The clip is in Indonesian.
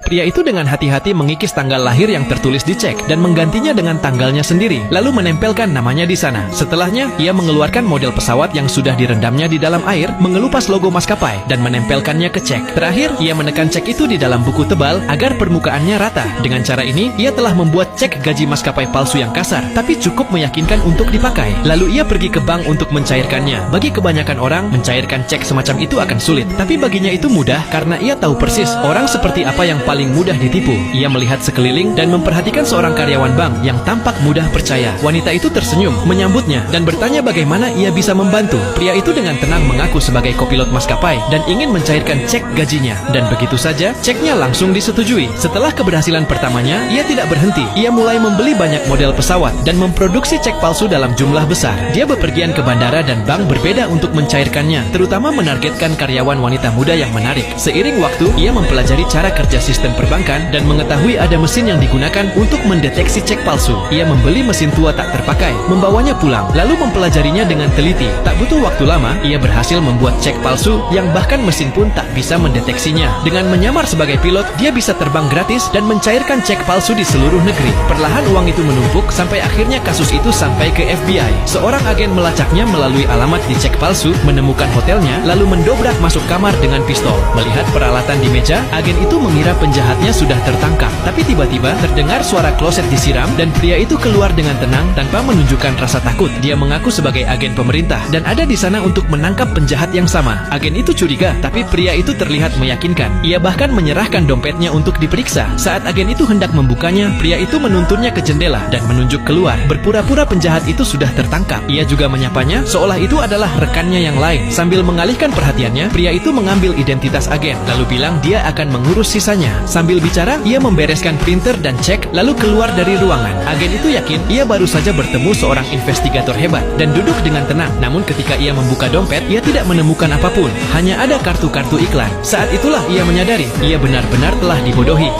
Pria itu dengan hati-hati mengikis tanggal lahir yang tertulis di cek dan menggantinya dengan tanggalnya sendiri, lalu menempelkan namanya di sana. Setelahnya, ia mengeluarkan model pesawat yang sudah direndamnya di dalam air, mengelupas logo maskapai, dan menempelkannya ke cek. Terakhir, ia menekan cek itu di dalam buku tebal agar permukaannya rata. Dengan cara ini, ia telah membuat cek gaji maskapai palsu yang kasar, tapi cukup meyakinkan untuk dipakai. Lalu ia pergi ke bank untuk mencairkannya. Bagi kebanyakan orang, mencairkan cek semacam itu akan sulit, tapi baginya itu mudah karena ia tahu persis orang seperti apa yang paling mudah ditipu. Ia melihat sekeliling dan memperhatikan seorang karyawan bank yang tampak mudah percaya. Wanita itu tersenyum, menyambutnya, dan bertanya bagaimana ia bisa membantu. Pria itu dengan tenang mengaku sebagai kopilot maskapai dan ingin mencairkan cek gajinya. Dan begitu saja, ceknya langsung disetujui. Setelah keberhasilan pertamanya, ia tidak berhenti. Ia mulai membeli banyak model pesawat dan memproduksi cek palsu dalam jumlah besar. Dia bepergian ke bandara dan bank berbeda untuk mencairkannya, terutama menargetkan karyawan wanita muda yang menarik. Seiring waktu, ia mempelajari cara kerja sistem perbankan dan mengetahui ada mesin yang digunakan untuk mendeteksi cek palsu. Ia membeli mesin tua tak terpakai, membawanya pulang, lalu mempelajarinya dengan teliti. Tak butuh waktu lama, ia berhasil membuat cek palsu yang bahkan mesin pun tak bisa mendeteksinya. Dengan menyamar sebagai pilot, dia bisa terbang gratis dan mencairkan cek palsu di seluruh negeri. Perlahan uang itu menumpuk sampai akhirnya kasus itu sampai ke FBI. Seorang agen melacaknya melalui alamat di cek palsu, menemukan hotelnya, lalu mendobrak masuk kamar dengan pistol. Melihat peralatan di meja, agen itu mengira penjahatnya sudah tertangkap. Tapi tiba-tiba terdengar suara kloset disiram dan pria itu keluar dengan tenang tanpa menunjukkan rasa takut. Dia mengaku sebagai agen pemerintah dan ada di sana untuk menangkap penjahat yang sama. Agen itu curiga, tapi pria itu terlihat meyakinkan. Ia bahkan menyerahkan dompetnya untuk diperiksa. Saat agen itu hendak membukanya, pria itu menuntunnya ke jendela dan menunjuk keluar. Berpura-pura penjahat itu sudah tertangkap. Ia juga menyapanya seolah itu adalah rekannya yang lain. Sambil mengalihkan perhatiannya, pria itu mengambil identitas agen, lalu bilang dia akan mengurus sisanya. Sambil bicara, ia membereskan printer dan cek, lalu keluar dari ruangan. Agen itu yakin ia baru saja bertemu seorang investigator hebat dan duduk dengan tenang. Namun ketika ia membuka dompet, ia tidak menemukan apapun. Hanya ada kartu-kartu iklan. Saat itulah ia menyadari, ia benar-benar telah dibodohi.